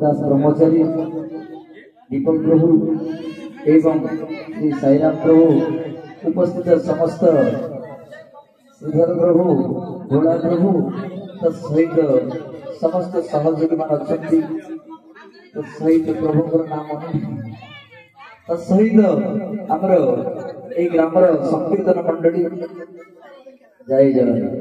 दास ब्रह्मचारी दीपक प्रभु एवं श्री साईराम प्रभु उपस्थित समस्त श्रीधर प्रभु भोला प्रभु तत्सहित समस्त सहयोगी मान अच्छा तत्सहित प्रभु नाम तत्सहित आमर ए ग्रामर संकीर्तन मंडली जय जगन्नाथ।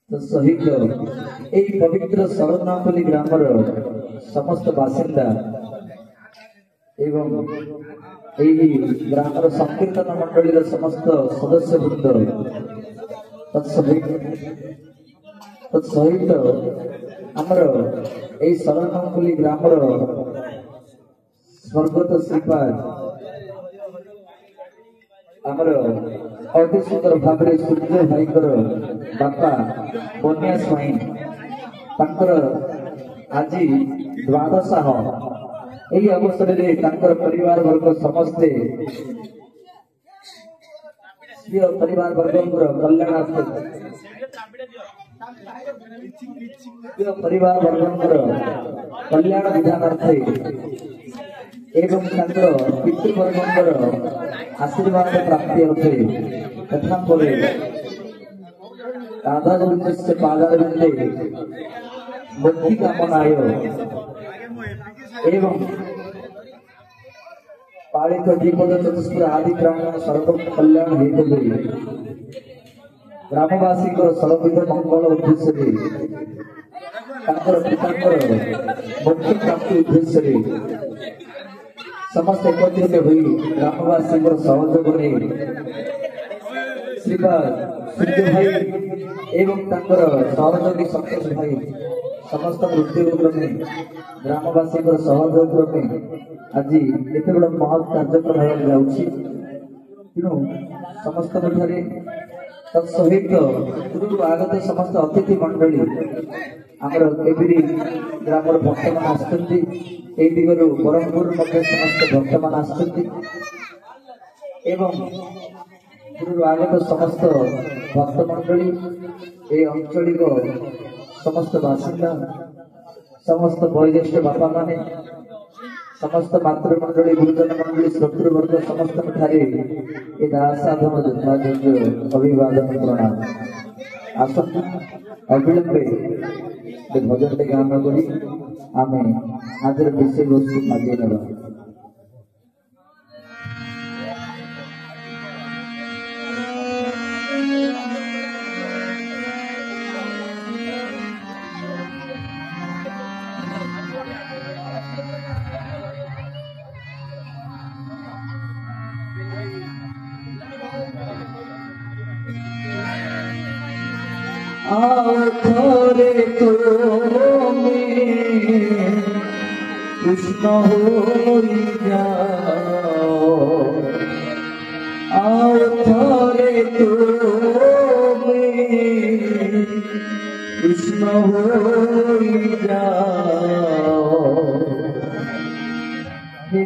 तत्सहित ए पवित्र शरणापल्ली ग्रामर समस्त बासिंदा एवं ग्रामर संकीर्तन मंडली समस्त सदस्य वृंद तत्सहित आमर ए शरणापल्ली ग्रामर स्वर्गत श्रीपाद आमर अति सुंदर भाव सूर्य भाई बापा बनिया स्वाई आज द्वादशाह यही अवसर में परिवार वर्ग समस्ते परिवार वर्ग कल्याणार्थ परिवार वर्ग कल्याण विधानार्थे एवं पितृवर्ग आशीर्वाद प्राप्ति अर्थे तथा राधागोविंदस्य पादारविंदे मुक्ति कामनाय एवं पालित दीपद चतुष्पुर आदि प्राण सर्व कल्याण हेतु ग्रामवासी सर्वविध मंगल उद्देश्य पिता मुख्य प्राप्ति उद्देश्य समस्त एकत्रित हुई ग्रामवासी सहयोग नहीं श्रीपाद सूर्य भाई एवं सहयोगी संतोष भाई समस्त मृत्यु ग्रामवासी सहयोग आज एत बड़ महत् कार्यक्रम तेणु समस्त तत्सहित आगत समस्त अतिथि मंडली आमर केबिरी ग्राम भक्त मान आदिगर ब्रह्मपुर समस्त भक्त मान आगत समस्त भक्त मंडली ए अंचलिक समस्त बासिंदा समस्त वयोज्येष्ठ बापा माने समस्त मातृमंडली गुरुजन मंडली शत्रुवर्ग समस्त दासाधन अभिवादन प्रणाम आसन अविलंबे भजन टे गान करी आम आज विषय वस्तु आगे ना आखरे तो कृष्ण हो जाओ आखरे तो कृष्ण हो जाओ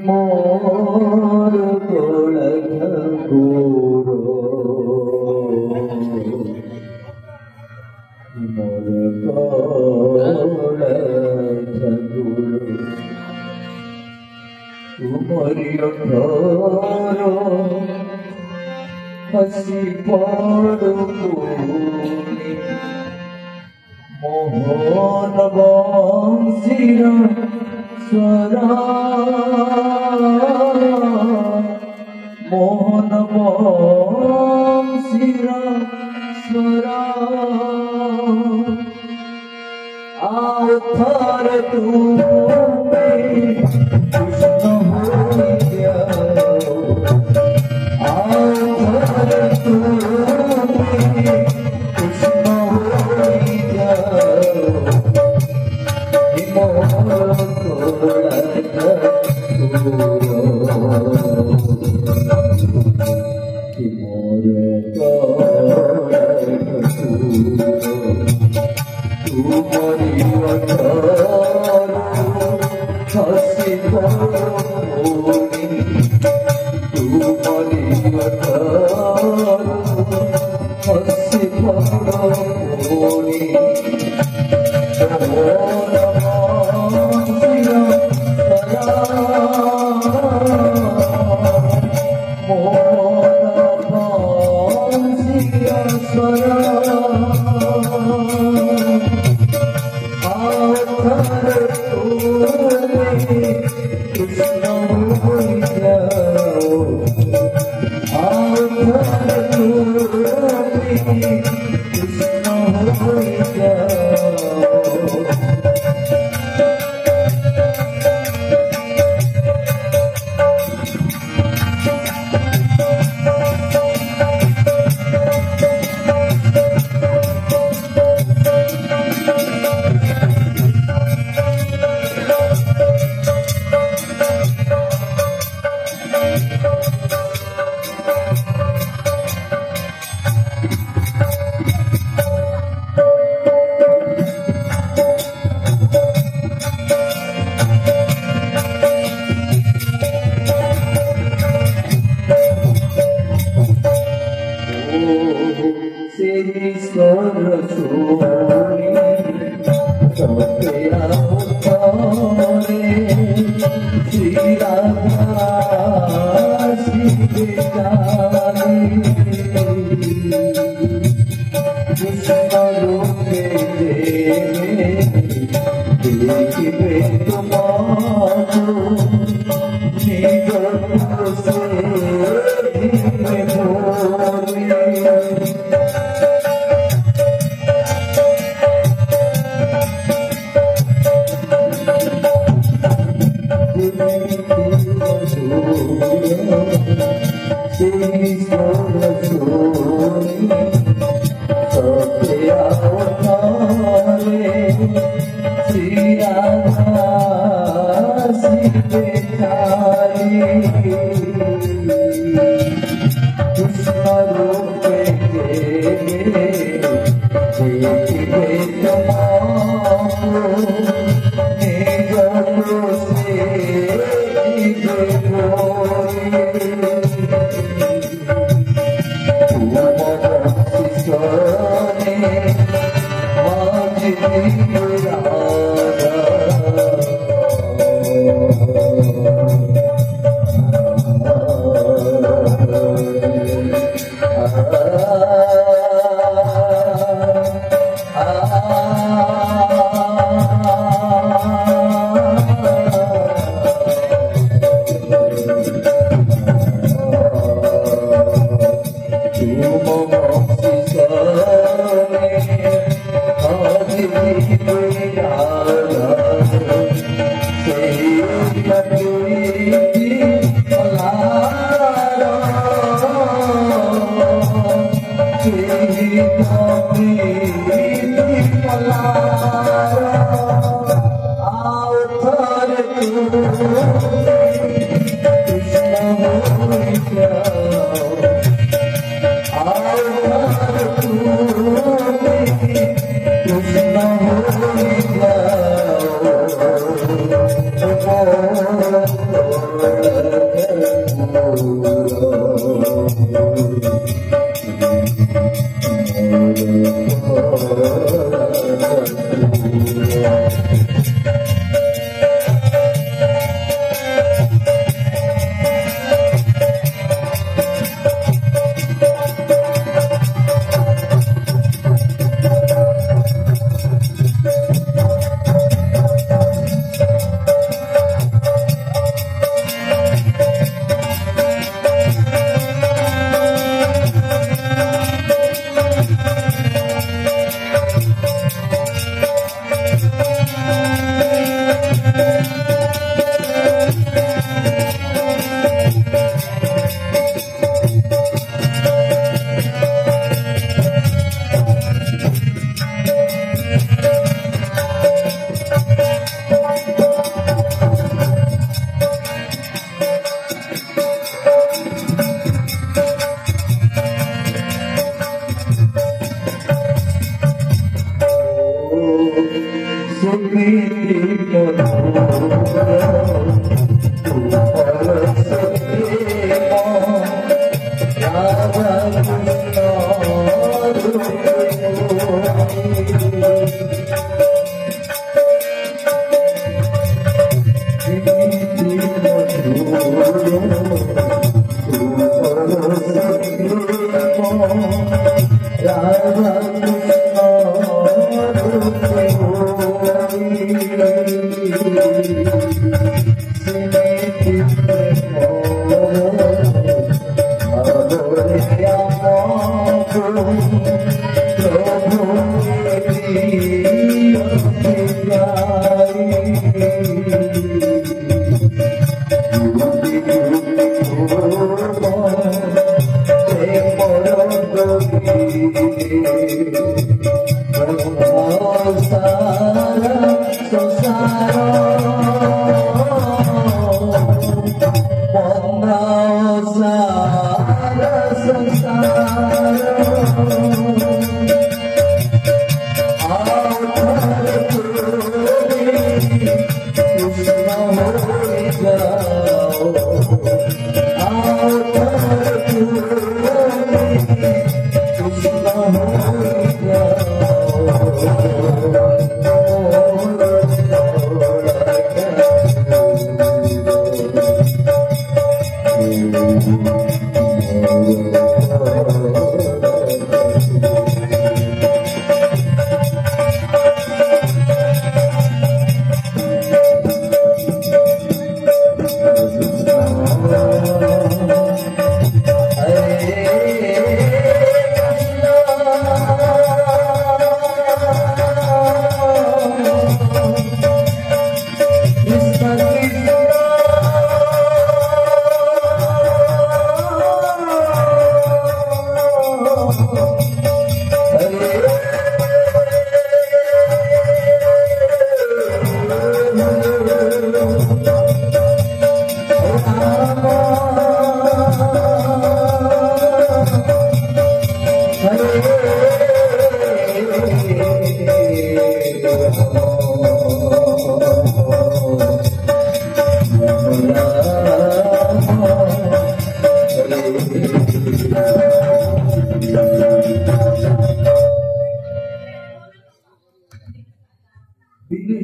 मोर गोल गुरु मोर गोल तुमरी अठारो हसी पड़ो मोहन बंशीर स्वरा मोहन बंशीर स्वरा आथर तुम्हें कृष्ण हो जाओ आथर तुम्हें कृष्ण हो जाओ मोर मोर Radha Krishna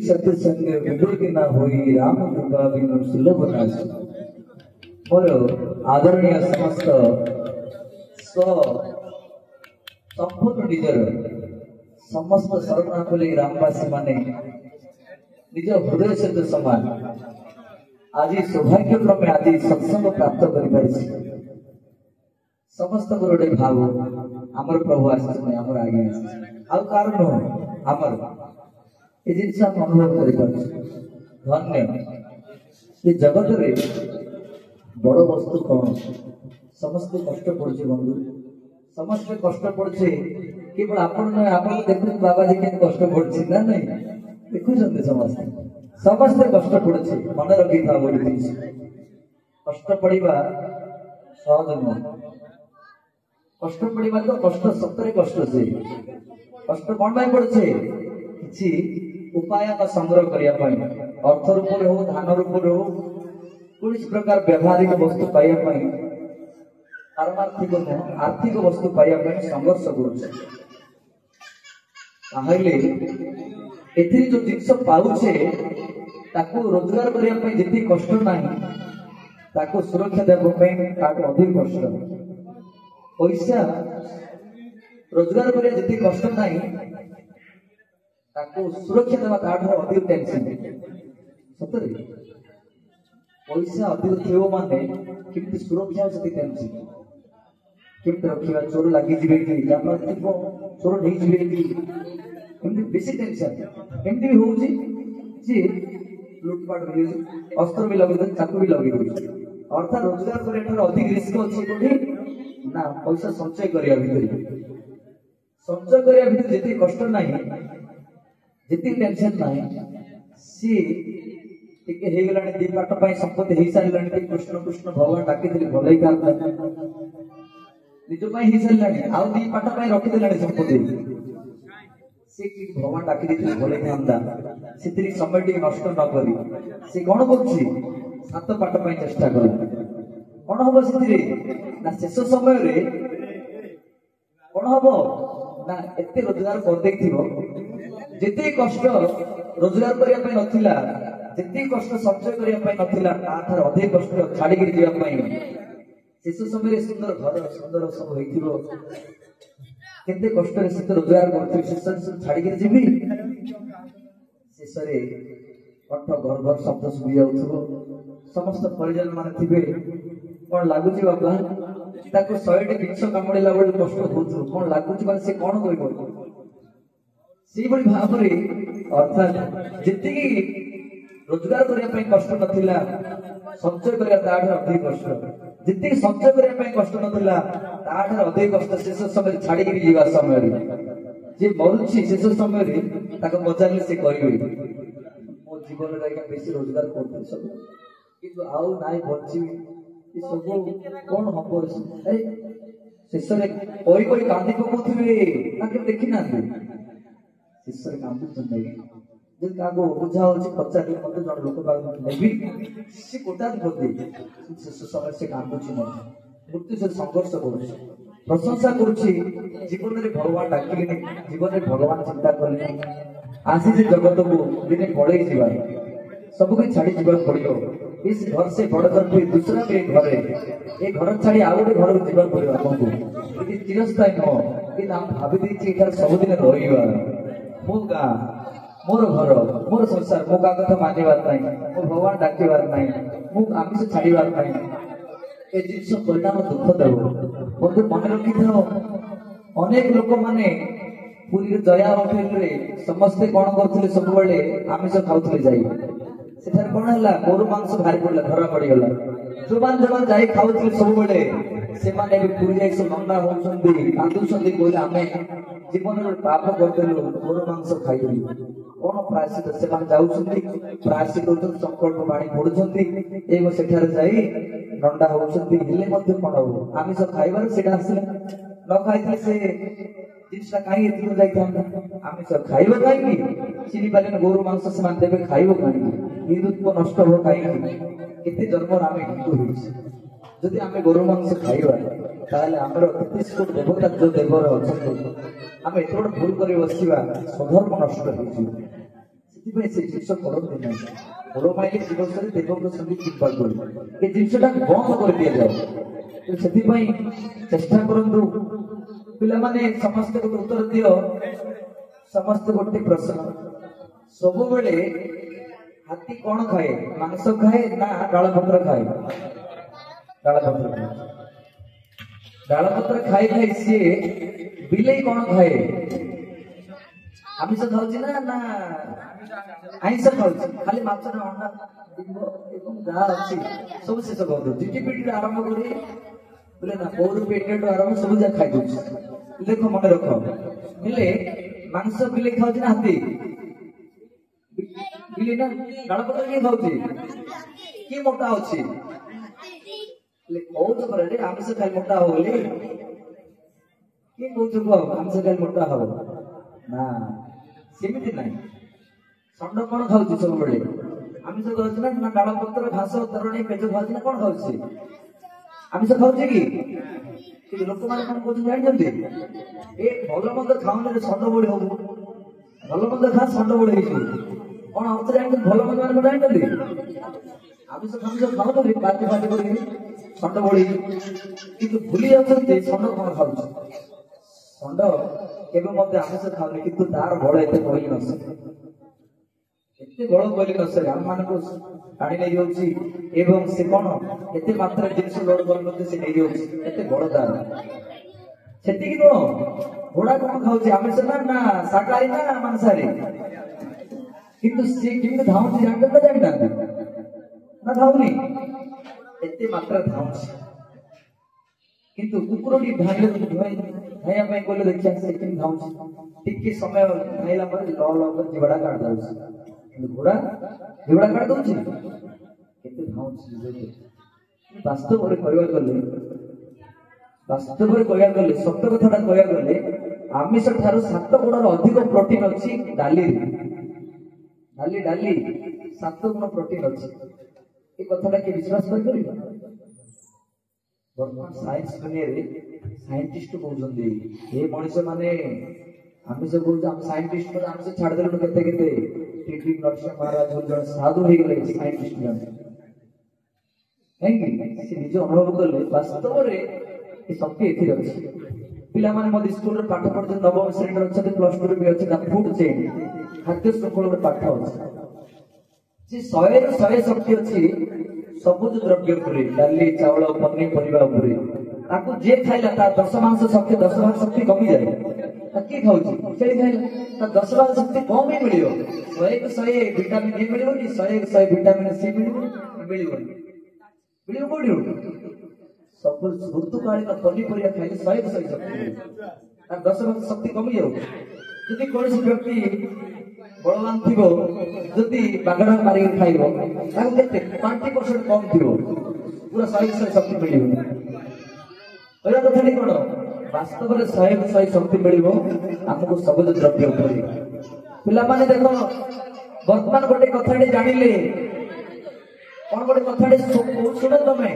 सत्य संग विवेक न होई राम कृपा बिनु सुलभ नाश मोर आदरणीय समस्त संपूर्ण निजर समस्त शरणाकुली रामवासी माने निज हृदय सहित समान आज सौभाग्य क्रमे आज सत्संग प्राप्त कर समस्त गोटे भाव आमर प्रभु आमर आगे आउ कारण आमर ये जिनस हम अनुभव कर धन्य ये जगत रे बड़ वस्तु कौन समस्त कष्ट पड़े बंधु समस्त कष्ट पड़े केवल आपण देखु बाबाजी के कष्ट पड़े ना नहीं देखुं समस्त समस्त कष्ट पड़े मन रखी था गोटे जिन कष्ट पड़ा सहज नुह कष्ट पड़ा तो कष्ट सतरे कष्ट से कष्ट कौन पड़े कि उपाय संग्रह करने अर्थ रूप हो धान रूप हो कौन प्रकार व्यावहारिक वस्तु पाइबापी पारमार्थिक नुह आर्थिक वस्तु पाइबापी संघर्ष कर जो जिनस पाचे रोजगार करने जी कष्ट ना सुरक्षा देवाई अधिक कष्ट पैसा रोजगार करने जी कष्ट ना सुरक्षा देवा अधिक टेंशन सतरे पैसा अधिक थी माने केमती सुरक्षा से टेंशन केमती रखा चोर लगी चोर नहीं बेसी टेंशन एमती भी हूँ जी लुटपाट भी अस्त्र भी लगे चाकू भी लगे अर्थात रोजगार कर अधिक रिस्क अच्छी कौटी ना पैसा संचय करने भर संचय करने भर जी कष्ट ना जी टेंशन ना सी गला दी पाठ संपत्ति हो सारा कृष्ण कृष्ण भगवान डाकी भल ही था निज हो सारा आउ दी पाठ रखीदे संपत्ति सी भगवान डाकी भल ही था से समय टी नष्ट न कर सी कौन कर पाठ चेष्टा कला कौन हम से शेष समय कौन हम ना एत रोजगार कर जिते कष्ट रोजगार करने नथिला जिते कष्ट संचय करने नथिला तार अधिक कष्ट छाड़ी जावाई शेष समय सुंदर घर सुंदर सब କେତେ କଷ୍ଟରେ ସେତେ ରୋଜଗାର କରୁଥିବି, ଶେଷରେ ସବୁ ଛାଡିକିରି ଯିବି। ଶେଷରେ କଣ୍ଠ ଘର ଘର ଶବ୍ଦ ଶୁଭି ଯାଉଥିବ, ସମସ୍ତ ପରିଜନ ମାନେ ଥିବେ, କଣ ଲାଗୁଛି ବାବା, ତାକୁ 100ଟି ବିଷ କାମୁଡ଼ିଲା ବେଳେ କଷ୍ଟ ହଉଥିବ, କଣ ଲାଗୁଛି ମାନେ ସେ କଣ କହିବ। ସେଇଭଳି ଭାବରେ ଅର୍ଥାତ୍ ଯେତିକି ରୋଜଗାର କରିବା ପାଇଁ କଷ୍ଟ ନଥିଲା, ସଞ୍ଚୟ କରିବା ତାଠାରୁ ଅଧିକ କଷ୍ଟ। ଯେତିକି ସଞ୍ଚୟ କରିବା ପାଇଁ କଷ୍ଟ ନଥିଲା, ତାଠାରୁ ଅଧିକ କଷ୍ଟ ଶେଷ ସମୟରେ ଛାଡିକିରି ଯିବା ସମୟରେ। ଯିଏ ମରୁଛି ଶେଷ ସମୟରେ ତାକୁ ପଚାରିଲେ ସେ କହିବେ, ମୋ ଜୀବନରେ ଆଜ୍ଞା ବେଶୀ ରୋଜଗାର କରୁଥିଲି ସବୁ, କିନ୍ତୁ ଆଉ ନାଇଁ ବଞ୍ଚିବି, ଏ ସବୁ କଣ ହବ। ଶେଷରେ କହି କହି କାନ୍ଦି ପକଉଥିବେ, ତାকে ଦେଖିନାହାନ୍ତି, ଶେଷରେ କାନ୍ଦୁଛନ୍ତି ଆଜ୍ଞା। ଯଦି କାହାକୁ ବୁଝା ହଉଛି ପଚାରିଲେ ମତେ ଜଣେ ଲୋକ ପାଖକୁ ନେବି, ସେ ଗୋଟାଏ ପ୍ରତି ଶେଷ ସମୟରେ ସେ କାନ୍ଦୁଛି, ମଧ୍ୟ ମୃତ୍ୟୁ ସହିତ ସଂଘର୍ଷ କରୁଛି, ପ୍ରଶଂସା କରୁଛି, ଜୀବନରେ ଭଗବାନ ଡାକିଲେନି, ଜୀବନରେ ଭଗବାନ ଚିନ୍ତା କଲେନି, ଆସିଛି ଜଗତକୁ ଦିନେ ପଳେଇ ଯିବା, ସବୁକୁ ଛାଡି ଯିବାକୁ ପଡିବ। इस घर से बड़ घर भी दूसरा भी घर है, ये घर छाड़ी आउ गोटे घर को जीवन पड़ो आपको, ये चिरस्थायी नुह कि भावी देती सबुदिन रहा। मो गाँ मोर घर मोर संसार, मो क्या कथा मानवार ना, मो भगवान डाकबार ना, मु आमिष छाड़बार ना, ये जिन परिणाम दुख देव। बंधु मन रखि था, अनेक लोक मैंने पुरी जया होटेल समस्ते कौन करते सब आमिष खाऊले जाए, सेठारे कौन है गोरु मांस भारी पड़ा धरा पड़गला। जो मैंने जाई खाऊले सब से पुरी जाए सब नंदा होती कांदुंट कहले आम जीवन पाप करदेलु गोरु मांस खाइलु कौन प्रायश्चित से प्रायश्चित संकल्प बाणी पड़ुंट एवं सेठारे जाई नंदा होती कौन हम आमिष खाइबार से आसला न खाई से जिनसा कहीं एतिक जाता आमिष खाइब कहीं चिन्ह पारे गोरु मांस से देवे खाइब कहीं हिंदुत्व नष्ट हो कहीं केते जन्म आम हिंदू हो जदि आम गोरु मांस खाइबा ताले आमर देवता जो देवर अच्छा आम एत बड़ भूल कर बसवा स्वधर्म नष्ट हो जिस करते ना गोड़ माइले जीवन से देव प्रसंग चिंता कर जिनसा बंद कर दि जाए से चेष्टा करूँ पिलाने समस्त उत्तर दियो समस्त गोटे प्रश्न सब बेले हाथी कौन खाए मांस खाए ना डालपत्र खाए डालपत्र खाए खाए सी बिले कौन खाए आमिष खाऊ ना आईस खाऊ खाली माछ ना अंडा जहाँ अच्छी सब शेष कर जिटी पिटी आरंभ कर बोले ना पौर पेट आरंभ सब जगह खाई दूस देख मन रख हेले मांस बिले खाऊ ना हाथी बिले ना डालपत्र किए खाऊ किए मोटा अच्छी कौच पर आमिष खाई मोटा हो गले किए कौच आमिष खाई मोटा हो ना सेमती ना षंड कौन खाऊ सब बेले आमिष खाऊ ना डालपत्र घास तरणी पेज खाऊ ना कौन खाऊ आमिष खाऊ कि लोक मैंने कौन कौन जानते ए भल मंद खाऊन षंड बड़ी हम भल मंद खा षंड बड़ी कौन अर्थ जानते भल मंद मैंने जानते आमिष फामिष खाऊ पार्टी फार्टी कर षंड बड़ी कि भूली जाते षंड कौन खाऊ षंड केवे आमिष खाऊनी कि तार बड़ एत कही न सके एत बड़ कही न सके आम मान टाणी नहीं जाऊँगी एवं से कौन एत मात्रा जिन लोड कर नहीं जाऊँगी एत बड़ तार से नुह घोड़ा कौन खाऊ आमिष ना शाकाहारी ना मांसाहारी किंतु सी किंतु धाऊँ जानते ना जाना ना धाऊनी एत मात्रा धाऊँ किंतु कुकुरटी धाइला कहले देखिए से धाऊँ टिके समय धाइला ल जीवड़ा काट दे घोड़ा जीवड़ा काट दौर केते धाऊँ वास्तव में कहवा गले सत कथा कहवा गले आमिष ठार 7 गुण अधिक प्रोटीन अच्छी डाली डाली डाली 7 गुण प्रोटीन अच्छी ये कथा कि विश्वास कर बर्तमान साइंस दुनिया साइंटिस्ट कहते ये मनीष माने आमिष कह साइंटिस्ट आमिष छाड़देलु केते टीटी नरसिंह महाराज जन साधु हो गए साइंटिस्ट जन कहीं निज अनुभव कले वास्तव में शक्ति एथि अच्छी ପିଲାମାନେ ମୋ ସ୍କୁଲ ରେ ପାଠ ପଢୁଛନ୍ତି ନବମ ଶ୍ରେଣୀରେ ଅଛନ୍ତି ପ୍ଲସ 2 ରେ ବି ଅଛି ନା ଫୁଡ ଚେନ୍ ଖାଦ୍ୟ ଶୃଙ୍ଖଳରେ ପାଠ ଅଛି ଯେ 100ରୁ 100 ଶକ୍ତି ଅଛି ସବୁଜ ଦ୍ରବ୍ୟ ଉପରେ ଡାଲି ଚାଉଳ ପନିପରିବା ଉପରେ ତାକୁ ଯିଏ ଖାଇଲା ତା 10 ମାସ ଶକ୍ତି କମିଯାଏ କିଏ ଖାଉଛି ଛେଳି ଖାଇଲା ତା 10 ମାସ ଶକ୍ତି କମ ହିଁ ମିଳିବ 100କୁ 100 ଭିଟାମିନ ଏ ମିଳିବନି 100କୁ 100 ଭିଟାମିନ ସି ମିଳିବନି କୋଉଠି ସବୁ ଋତୁକାଳୀନ ପନିପରିବା ଖାଇଲେ 100କୁ 100 ଶକ୍ତି ତାର 10 ମାସ ଶକ୍ତି କମିଯାଉ ଯଦି କୌଣସି ବ୍ୟକ୍ତି ବଳବାନ ଥିବ ଯଦି ବାଗଡ଼ା ମାରିକି ଖାଇବ ତାକୁ କେତେ 20% କମ ଥିବ ପୁରା 100 ଶକ୍ତି ମିଳିବ କହିବା କଥାଟି କଣ ବାସ୍ତବରେ 100 ଶକ୍ତି ମିଳିବ ଆମକୁ ସବୁଜ ଦ୍ରବ୍ୟ ଉପରେ ପିଲାମାନେ ଦେଖ ବର୍ତ୍ତମାନ ଗୋଟେ କଥାଟି ଜାଣିଲେ କଣ ଗୋଟେ କଥାଟି ଶୁଣ ତମେ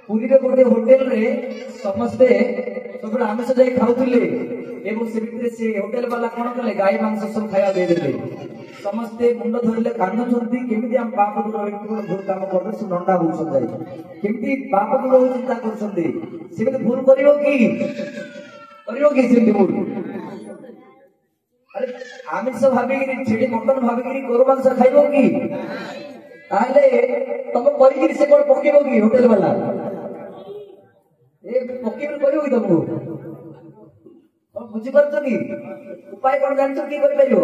ପୁରୀରେ ଗୋଟେ ହୋଟେଲରେ ସମସ୍ତେ ସବୁବେଳେ ଆମିଷ ଯାଇ ଖାଉଥିଲେ ଏବଂ ସେ ଭିତରେ ସେ ହୋଟେଲ ବାଲା କଣ କଲେ ଗାଈ ମାଂସ ସବୁ ଖାଇବା ଦେଇଦେଲେ ସମସ୍ତେ ମୁଣ୍ଡ ଧରିଲେ କାନ୍ଦୁଛନ୍ତି କେମିତି ଆମ ପାପ ଦୂର ଭୁଲ କାମ କରିବେ ସେ ନଣ୍ଡା ହଉଛନ୍ତି କେମିତି ପାପ ଦୂର ହଉ ଚିନ୍ତା କରୁଛନ୍ତି ସେମିତି ଭୁଲ କରିବ କି ସେମିତି ଭୁଲ ଆରେ ଆମିଷ ଭାବିକିରି ଛେଳି ମଟନ ଭାବିକିରି ଗୋରୁ ମାଂସ ଖାଇବ କି ତାହେଲେ ତମେ କରିକିରି ସେ କଣ ପକେଇବ କି ହୋଟେଲ ବାଲା ପକେଇବି କରିବ କି ତମକୁ କଣ ବୁଝିପାରୁଛ କି ଉପାୟ କଣ ଜାଣିଛ କି କରିପାରିବ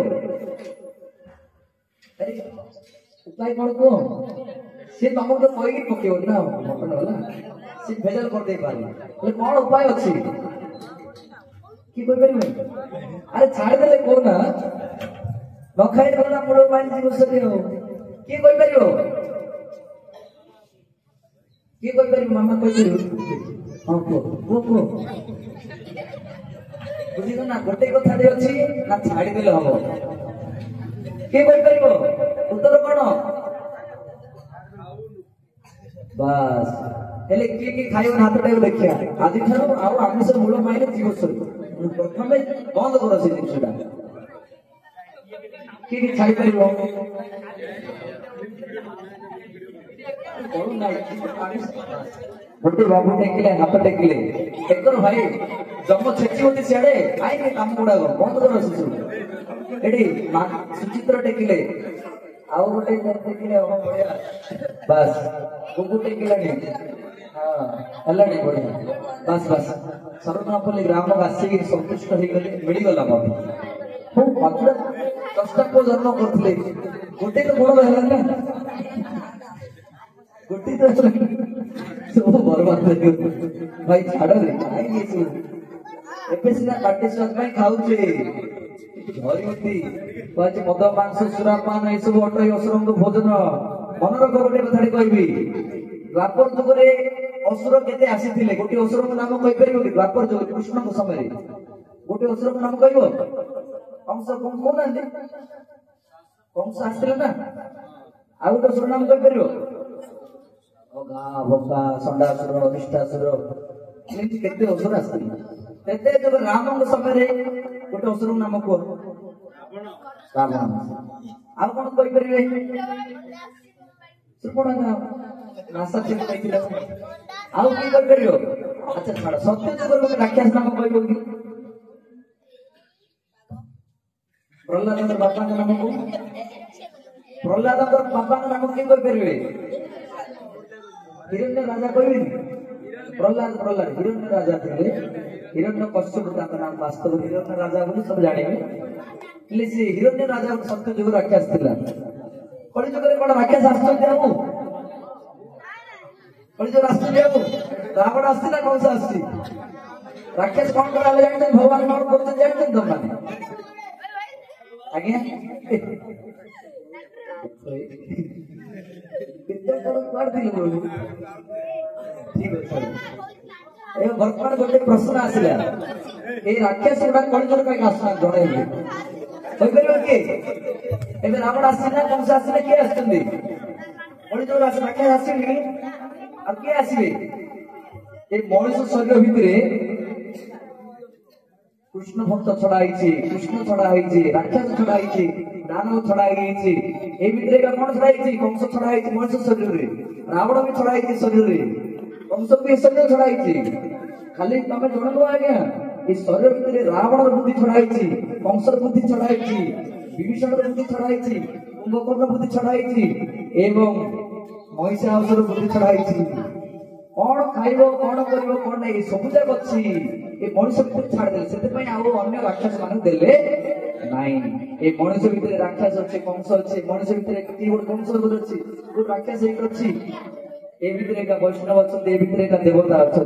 ଉପାୟ କଣ କୁହ ସେ ତମକୁ ତ କହିକି ପକେଇବ ନା ମଟନ ବାଲା ସେ ଭେଜାଲ କରିଦେଇ ପାରିବ ହେଲେ କଣ ଉପାୟ ଅଛି କି କରିପାରିବେ ଆରେ ଛାଡ଼ିଦେଲେ କହୁନା ନ ଖାଇଦେବ ନା ମୂଳ ମାଇଲ ଯିବ ସେଠି ଆଉ କିଏ କହିପାରିବ ମାମା କହିପାରିବ ହଁ କୁହ ବୁଝିଲ ନା ଗୋଟେ କଥାଟି ଅଛି ନା ଛାଡ଼ିଦେଲେ ହବ କିଏ କହିପାରିବ ଉତ୍ତର କଣ ବାସ୍ ହେଲେ କିଏ ଖାଇବ ହାତଟାକୁ ଦେଖିବା ଆଜିଠାରୁ ଆଉ ଆମିଷ ମୂଳ ମାଇଲେ ଯିବ ପ୍ରଥମେ ବନ୍ଦ କର ସେ ଜିନିଷଟା କିଏ ଛାଡ଼ିପାରିବ ଗୋଟେ ବାବୁ ଟେକିଲେ ହାତ ଟେକିଲେ ଏକର ଭାଇ ଜମ ଛେଚିବନି ସିଆଡେ କାହିଁକି କାମ ଗୁଡାକ ବନ୍ଦ କର ଶିଶୁ ଏଠି ସୁଚିତ୍ର ଟେକିଲେ ଆଉ ଗୋଟେ ଟେକିଲେ ବାସ୍ ଗୁଗୁ ଟେକିଲାଣି ହେଲାଣି ବଢିଆ ବାସ୍ ସର୍ବନାପଲ୍ଲୀ ଗ୍ରାମକୁ ଆସିକି ସନ୍ତୁଷ୍ଟ ହେଇଗଲେ ମିଳିଗଲା ମତେ ହଉ 10ଟା ପୁଅ ଜନ୍ମ କରୁଥିଲେ ଗୋଟେ ତ ବଡ ହେଲା ନା ଗୋଟେ ତ ସବୁ ବର୍ବାଦ ଭାଇ ଛାଡରେ କାହିଁକି ଏସବୁ ଏବେ ସିନା ପାଟି ସ୍ୱାଦ ପାଇଁ ଖାଉଛେ ଧରିବତି ମଦ ମାଂସ ସୁରାପାନ ଏସବୁ ଅଟଇ ଅସୁରଙ୍କ ଭୋଜନ ମନେ ରଖ ଗୋଟେ କଥାଟି କହିବି ଦ୍ୱାପର ଯୁଗରେ ଅସୁର କେତେ ଆସିଥିଲେ ଗୋଟେ ଅସୁରଙ୍କ ନାମ କହିପାରିବ କି ଦ୍ୱାପର ଯୁଗ କୃଷ୍ଣଙ୍କ ସମୟରେ ଗୋଟେ ଅସୁରଙ୍କ ନାମ କହିବ କଂସ କହୁନାହାନ୍ତି କଂସ ଆସିଥିଲେ ନା ଆଉ ଗୋଟେ ଅସୁର ନାମ କହିପାରିବ ଷଣ୍ଡାସୁର ନିଷ୍ଠାସୁର ଏମିତି କେତେ ଅସୁର ଆସିଥିଲେ ତେବେ ଯେବେ ରାମଙ୍କ ସମୟରେ ଗୋଟେ ଅସୁରଙ୍କ ନାମ କୁହ ରାବଣ ଆଉ କଣ କହିପାରିବେ ନାସା କହିଥିଲେ ଆଉ କିଏ କହିପାରିବ ଆଚ୍ଛା ଛାଡ ସତ୍ୟ ଯୁଗର ଗୋଟେ ରାକ୍ଷସ ନାମ କହିବ କି ପ୍ରହ୍ଲାଦଙ୍କର ବାପାଙ୍କ ନାମ କଣ ପ୍ରହ୍ଲାଦଙ୍କର ବାପାଙ୍କ ନାମ କିଏ କହିପାରିବେ ହିରଣ୍ୟ ରାଜା କହିବେନି ପ୍ରହ୍ଲାଦ ହିରଣ୍ୟ ରାଜା ଥିଲେ ହିରଣ୍ୟ କଶ୍ୟପ ତାଙ୍କ ନାମ ବାସ୍ତବ ହିରଣ୍ୟ ରାଜା ବୋଲି ସବୁ ଜାଣିବେ ହେଲେ ସେ ହିରଣ୍ୟ ରାଜା ସତ୍ୟ ଯୁଗ ରାକ୍ଷସ ଥିଲା କଳି ଯୁଗରେ କଣ ରାକ୍ଷସ ଆସୁଛନ୍ତି ଆଉ କଳି ଯୁଗ ଆସୁଛନ୍ତି ଆଉ ରାବଣ ଆସିଛି ନା କଂସ ଆସିଛି ରାକ୍ଷସ କଣ କରାହେଲେ ଜାଣିଛନ୍ତି ଭଗବାନ କଣ କରୁଛନ୍ତି ଜାଣିଛନ୍ତି ତମମାନେ ଆଜ୍ଞା ବର୍ତ୍ତମାନ ଗୋଟେ ପ୍ରଶ୍ନ ଆସିଲା ଏଇ ରାକ୍ଷସ ଗୁଡା କଳିଯୁଗ ପାଇଁ ଆସୁନାହାନ୍ତି ଜଣେଇଲେ କହିପାରିବ କିଏ ଏବେ ରାବଣ ଆସିଛି ନା କଂସ ଆସିଲେ କିଏ ଆସିଛନ୍ତି କଳିଯୁଗ ରାକ୍ଷସ ଆସିବେନି ଆଉ କିଏ ଆସିବେ এই মনুষ্য শরীর ভিতরে কৃষ্ণ ভক্ত ছড়া হয়েছে, কৃষ্ণ ছড়া হয়েছে, রাক্ষস ছড়া হয়েছে, দানব ছড়া হয়েছে। এই ভিতরে কোন ছড়া হয়েছে? কংস ছড়া হয়েছে মনুষ্য শরীরে, রাবণ বি ছড়া হয়েছে শরীরে, কংস বি শরীরে ছড়া হয়েছে। खाली तमें जन आज्ञा ये शरीर भितर रावण बुद्धि छड़ाई कंसर बुद्धि छड़ाई विभीषण बुद्धि छड़ाई कुंभकर्ण बुद्धि छड़ाई एवं महिषासुर बुद्धि छड़ाई कौन खाइब कौन कर कौन नहीं सब जाक अच्छी ये मनुष्य भितर छाड़देले से अन्य राक्षस मान देले नाई ये मनुष्य भितर राक्षस अच्छे कंस अच्छे मनुष्य भितर किए गोटे कंस अच्छी गोटे राक्षस एक अच्छी ए भितर एक वैष्णव अच्छा ए भितर एक देवता अच्छा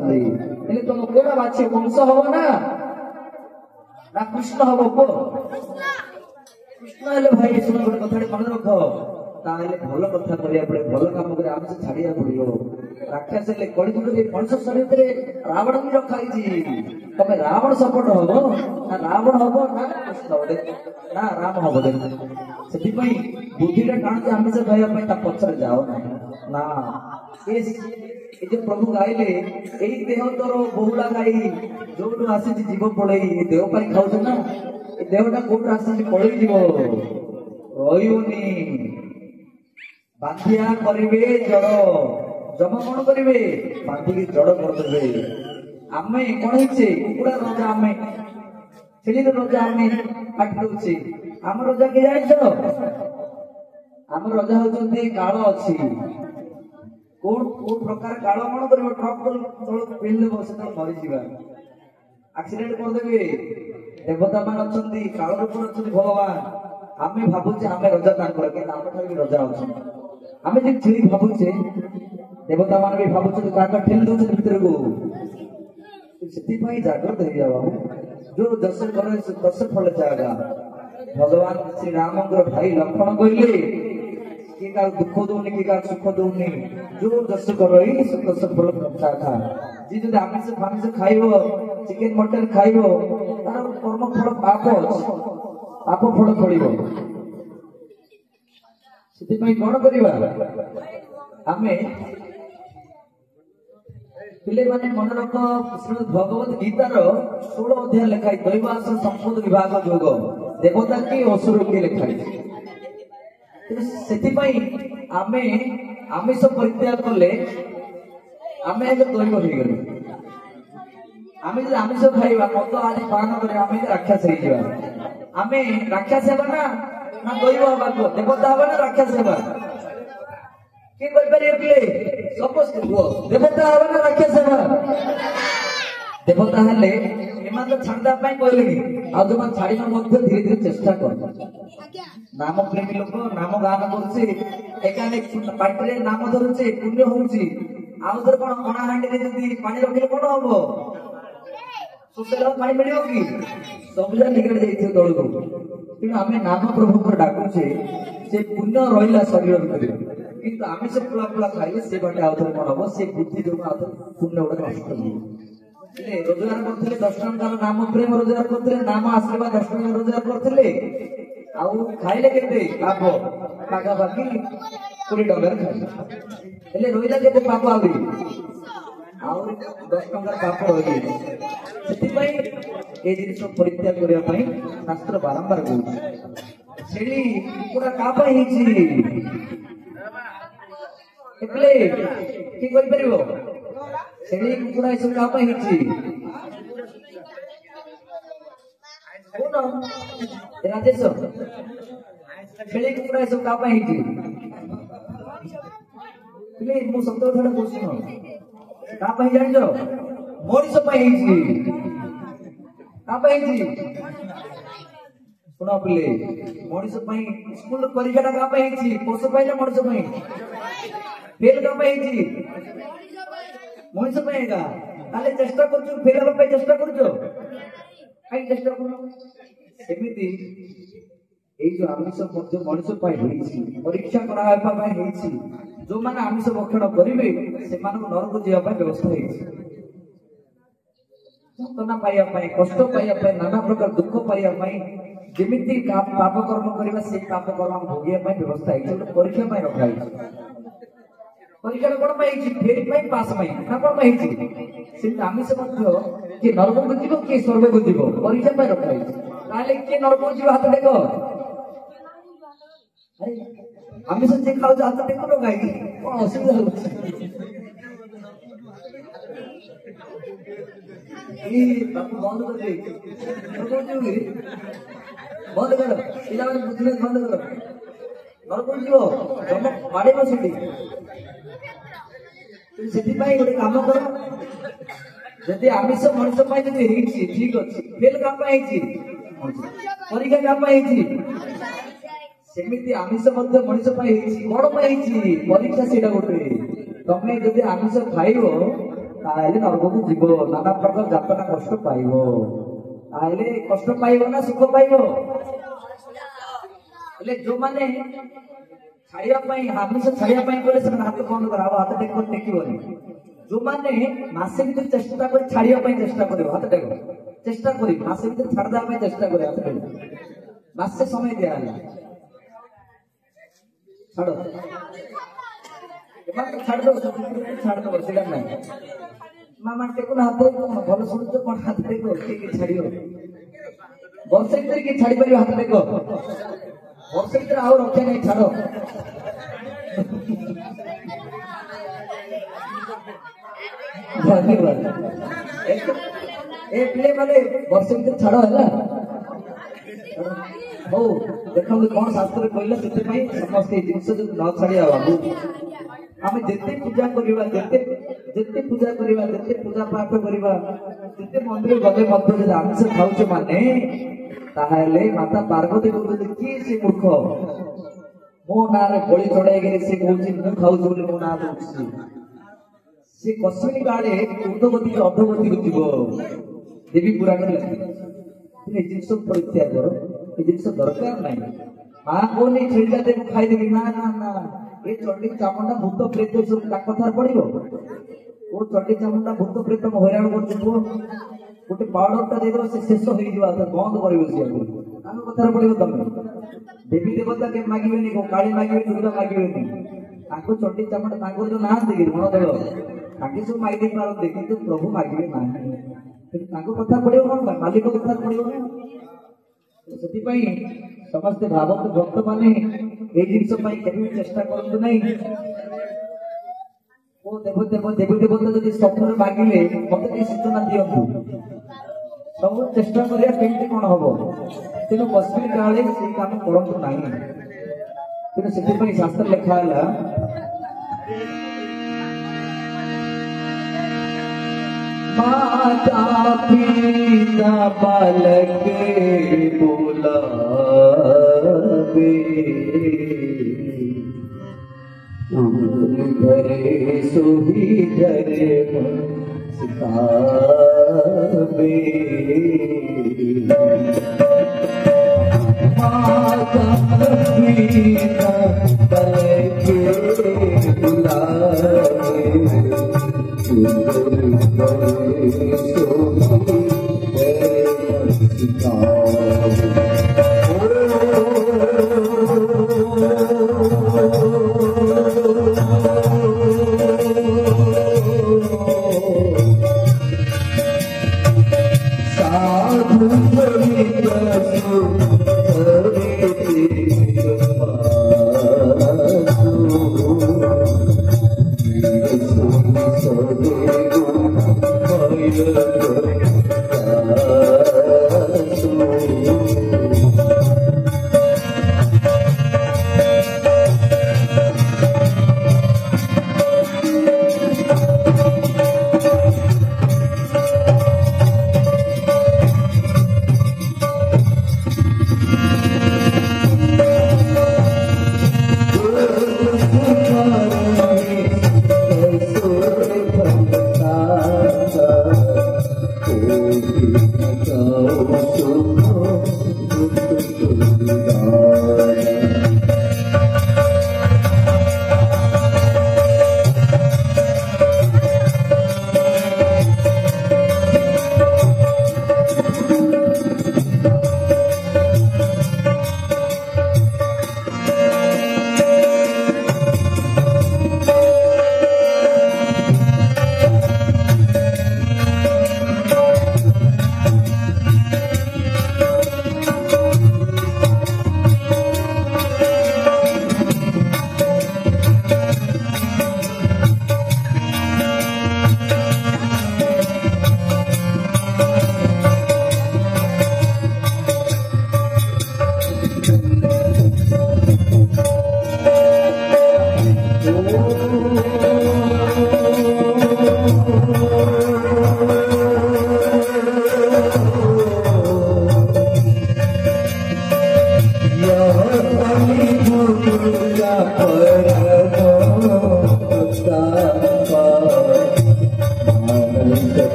तुम कोड़ा बाछे कंस हम ना कृष्ण हम को कृष्ण हेले भाई शुण गोटे कथा मन रख ताले भल कथा करिया पड़े भल काम करे आम से छाड़िया पड़ो राक्षस हेले कलिजुग मनुष्य शरीर रावण भी रखाई तमे रावण सपोर्ट हम ना रावण हम ना कृष्ण ना राम हम से बुद्धि टाणुचे आमिष खाइबा पचर जाओ ना ये प्रभु गाइले यही देह तोर बहुला गाई जो आसी जीव पड़े देह पर खाऊ ना देहटा कौट आसी पड़े जीव रही बांधिया करेंगे जड़ जमा कौन करेंगे बांधिकी जड़ करदे आमे कौन है कुकुड़ा रजा आमे छेली रजा आमे काट दे आम रजा किए जान आम रजा होती काल अच्छी कौ प्रकार काल कौन कर ट्रक तल पेल बस मरीज आक्सीडेंट करदे देवता मान अच्छा काल रूप अच्छा भगवान आम भावुचे आम रजा आम रजा अच्छे आम जो छेली भावुचे देवता मान भी भावुचे ठेली दौर भर को से जागृत हो जाओ जो दश कर दश फल जागा भगवान श्री राम भाई लक्ष्मण कहले किए का दुख दौनी किए का सुख दौनी जो दश कर दश फल खा जी जो आमिष फामिष खाइब चिकेन मटन खाइब तार कर्म फल पाप फल फल से कौन करवा आमे पिले माने मन रख श्रीमद भगवत गीतार 16 अध्याय लिखाई दैवास संपद विभाग योग देवता की असुर की लिखाई आमे आमिष परित्याग कले आमे दैव हो गले आमे जो आमिष खाइबा मद आदि पान करे आमे राक्षस हो आमे राक्षस हेबा ना दैव हवा देवता हवा ना राक्षस हेबा कि सपोज देवता हवा ना राक्षस हेबा देवता हेले एमान तो छाड़दा कहले आ जो छाड़िबा मध्य धीरे धीरे चेष्टा कर नाम प्रेमी लोक नाम गान करछे एकाने पाटरे नाम धरुछे पुण्य होउची आउदर कोन कोना हांडी रे जदी पानी रखिले कोन हबो सुसेला पानी मिलियो कि सबजा निकल जाइछे दळ को कि हमें नाम प्रभु को डाकुछे से पुण्य रहिला शरीर भीतर किंतु आमे से पुला पुला खाइले से बाटे आउदर कोन हबो से बुद्धि जो आउदर पुण्य उडा नष्ट हो रोजगार करथिले 10 टंका नाम प्रेम रोजगार करथिले नाम आशीर्वाद 10 टंका रोजगार करथिले आउ खाइले केते पाप पागा बाकी 20 टंका खाइले हेले रोइला केते पाप आउरी आउ 10 टंका पाप होई सेति पई ए जिनिस परित्याग करिया पई शास्त्र बारंबार कहू सेली पूरा का पई हिची एप्ले की करि परिबो सेली कुकुड़ा सब का पई हिची कोन राजेश सेली कुकुड़ा सब का पई हिची पिले मु सत्तर थोड़ा क्वेश्चन का पई जानि जो मोरी सब पई हिची का पई हिची सुना पिले मोरी सब पई स्कूल परीक्षा का पई हिची कोर्स पई ना मोरी सब पई फेल का पई हिची मोरी सब पई का ताले चेष्टा करछु फेल हेबा पई चेष्टा करछु काई चेष्टा करू एमिति এই যে আমিষ মধ্যে মনুষ্য পাই হইছি পরীক্ষা করা হেবা পাই হইছি जो माने आमिष भक्षण करिवे से मानक नरक जीवा पाई व्यवस्था हइछि जतना पाइया पाई कष्ट पाइया पाई नाना प्रकार दुख पाइया पाई जेमिति पाप कर्म करिवा से पाप कर्म भोगिया पाई व्यवस्था हइछि परीक्षा पाई रखा हइछि परीक्षा कोन पाई हइछि फेल पाई पास पाई ना कोन पाई हइछि से आमिष मध्य कि नरक को जीव कि स्वर्ग को जीव परीक्षा पाई रखा हइछि ताले कि नरक को जीव हाथ देखो अरे आमिष जे खाऊ हाथ देखो न गाई कोन असुविधा होछि ତାକୁ ବନ୍ଦ କରିଦେ ବନ୍ଦ କର ପିଲାମାନେ ବୁଝିଲେ ବନ୍ଦ କର ନରକ ଯିବ ଜମ ମାଡ଼ିବ ସେଠି ସେଥିପାଇଁ ଗୋଟେ କାମ କର ଯଦି ଆମିଷ ମଣିଷ ପାଇଁ ଯଦି ହେଇଛି ଠିକ ଅଛି ଫେଲ କାମ ପାଇଁ ହେଇଛି ପରୀକ୍ଷା କାମ ପାଇଁ ହେଇଛି ସେମିତି ଆମିଷ ମଧ୍ୟ ମଣିଷ ପାଇଁ ହେଇଛି କଣ ପାଇଁ ହେଇଛି ପରୀକ୍ଷା ସେଇଟା ଗୋଟେ ତମେ ଯଦି ଆମିଷ ଖାଇବ ତାହେଲେ ନରକକୁ ଯିବ ନାନା ପ୍ରକାର ଯାତନା କଷ୍ଟ ପାଇବ ତାହେଲେ କଷ୍ଟ ପାଇବ ନା ସୁଖ ପାଇବ ହେଲେ ଯୋଉମାନେ ଛାଡିବା ପାଇଁ ଆମିଷ ଛାଡିବା ପାଇଁ ଗଲେ ସେମାନେ ହାତ ବନ୍ଦ କର ହାତ ଟେକିବନି ଯୋଉମାନେ ମାସେ ଭିତରେ ଚେଷ୍ଟା କରି ଛାଡିବା ପାଇଁ ଚେଷ୍ଟା କରିବ ହାତ ଟେକ ଚେଷ୍ଟା କରିବ ମାସେ ଭିତରେ ଛାଡିଦେବା ପାଇଁ ଚେଷ୍ଟା କରିବ ହାତ ଟେକ ମାସେ ସମୟ ଦିଆହେଲା ଛାଡ ଏମାନେ ଛାଡିଦବ ସେଇଟା ନାହିଁ ମାମା ଟେକୁନ ହାତରେ କଣ ଭଲ ଶୁଣୁଛ କଣ ହାତ ଟେକ କିଏ ଛାଡିବ ବର୍ଷେ ଭିତରେ କିଏ ଛାଡି ପାରିବ ହାତ ଟେକ ବର୍ଷେ ଭିତରେ ଆଉ ରକ୍ଷା ନାହିଁ ଛାଡ ଧନ୍ୟବାଦ ଏ ପିଲେ ମାନେ ବର୍ଷେ ଭିତରେ ଛାଡ ହେଲା ହଉ ଦେଖନ୍ତୁ କଣ ଶାସ୍ତ୍ରରେ କହିଲା ସେଥିପାଇଁ ସମସ୍ତେ ଏ ଜିନିଷ ଯଦି ନ ଛାଡିବା ବାବୁ ଆମେ ଯେତେ ପୂଜା କରିବା ଯେତେ ପୂଜା କରିବା ଯେତେ ପୂଜା ପାଠ କରିବା ଯେତେ ମନ୍ଦିର ଗଲେ ମଧ୍ୟ ଯଦି ଆମିଷ ଖାଉଛେ ମାନେ ତାହେଲେ ମାତା ପାର୍ବତୀ କହୁଛନ୍ତି କିଏ ସେ ମୂର୍ଖ ମୋ ନାଁରେ ବଳି ଚଢେଇକିରି ସେ କହୁଛି ମୁଁ ଖାଉଛି ବୋଲି ମୋ ନାଁ ଦଉଛି ସେ କଷଣୀ କାଳେ ଉର୍ଦ୍ଧଗତିକୁ ଅଧଗତିକୁ ଯିବ ଦେବୀ ପୁରାଣରେ ଏ ଜିନିଷ ପରିତ୍ୟାଗ କର ଏ ଜିନିଷ ଦରକାର ନାହିଁ ମା କହୁନି ଛେଳିଟା ଦେବୁ ଖାଇଦେବି ନା ନା ନା ଏ ଚଣ୍ଡୀ ଚାମୁଣ୍ଡା ଭୂତ ପ୍ରେତ ସବୁ ତାଙ୍କ କଥାରେ ପଡିବ କୋଉ ଚଣ୍ଡୀ ଚାମୁଣ୍ଡା ଭୂତ ପ୍ରେତ ହଇରାଣ କରୁଛି ପୁଅ ଗୋଟେ ପାଉଡରଟା ଦେଇଦେବ ସେ ଶେଷ ହେଇଯିବ ବନ୍ଦ କରିବ ସିଏ ତାଙ୍କ କଥାରେ ପଡିବ ତମେ ଦେବୀ ଦେବତା କେବେ ମାଗିବେନି କାଳି ମାଗିବେନି ଦୁର୍ଗା ମାଗିବେନି ତାଙ୍କ ଚଣ୍ଡୀ ଚାମୁଣ୍ଡା ତାଙ୍କର ଯୋଉ ନାହାନ୍ତି କି ଗଣଦେବ ତାଙ୍କେ ସବୁ ମାଗିଦେଇ ପାରନ୍ତି କିନ୍ତୁ ପ୍ରଭୁ ମାଗିବେ ନାହିଁ ତାଙ୍କ କଥା ପଡିବ କଣ ପାଇଁ ମାଲିକ କଥା ପଡିବ ନା ସେଥିପାଇଁ ସମସ୍ତେ ଭାବନ୍ତୁ ଭକ୍ତ ମାନେ ଏଇ ଜିନିଷ ପାଇଁ କେବେ ବି ଚେଷ୍ଟା କରନ୍ତୁ ନାହିଁ ଓ ଦେବୀ ଦେବତା ଯଦି ସ୍ୱପ୍ନରେ ମାଗିଲେ ମତେ ଟିକେ ସୂଚନା ଦିଅନ୍ତୁ ସବୁ ଚେଷ୍ଟା କରିବା କେମିତି କଣ ହବ ତେଣୁ କଶ୍ମୀର କାଳେ ସେଇ କାମ କରନ୍ତୁ ନାହିଁ ତେଣୁ ସେଥିପାଇଁ ଶାସ୍ତ୍ର ଲେଖା ହେଲା माता पिता बालक बुलावे घरे सोही घरे सिखावे माता पिता बालक बुलावे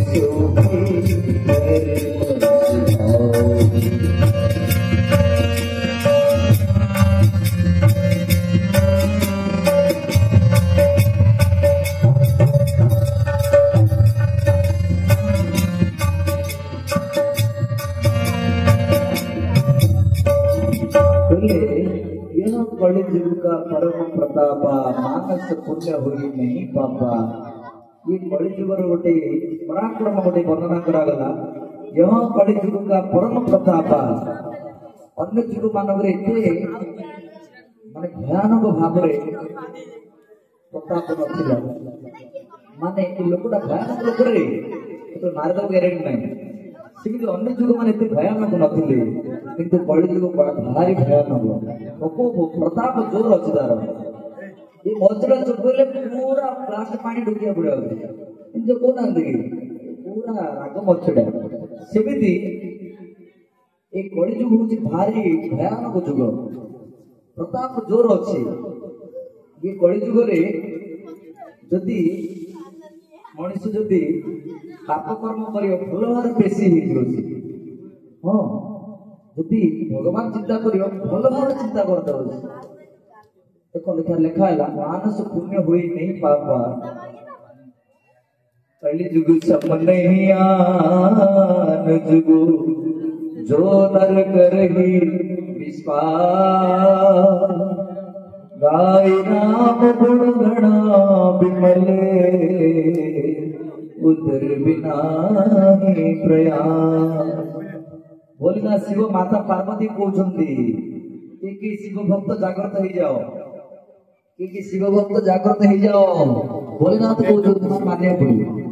सुखी मेरे सुनाओ। यह कलिजुग का परम प्रताप मानस पुण्य हुई नहीं पापा। ये कलिजुगर गोटे पराक्रम गोटे वर्णना करागला। यह कलिजुग का परम प्रताप अन्य जुग मानव माने भयानक भाव प्रताप नथिला माने लोकटा भयानक लोक मारिदेव ग्यारेंटी नहीं सेमती अन्य जुग मैंने भयानक नथिले किंतु कलिजुग भारी भयानक प्रताप जोर अच्छी तार ये मजरा चुपले पूरा लास्ट पानी ढुकिया पड़ा कहना पूरा राग मछड़ा सेमती ये कलिजुग हूँ भारी भयानक जुग प्रताप जोर अच्छे ये कलिजुगे जदि मनीष जदि पाप कर्म कर भल भाव पेशी हाँ जदि भगवान चिंता कर भल भाव चिंता करता देखो लिखा लिखा है मानस पुण्य हुई नहीं पापा कलिजुग सम नहीं आन जुगु जो नर करही विश्वास गाय नाम गुण गणा विमले उदर बिना ही प्रयास। बोलिना शिव माता पार्वती कहते कि शिव भक्त जागृत हो जाओ कि शिव भक्त जागृत हो जाओ भोलेनाथ कहते मानिया पड़े।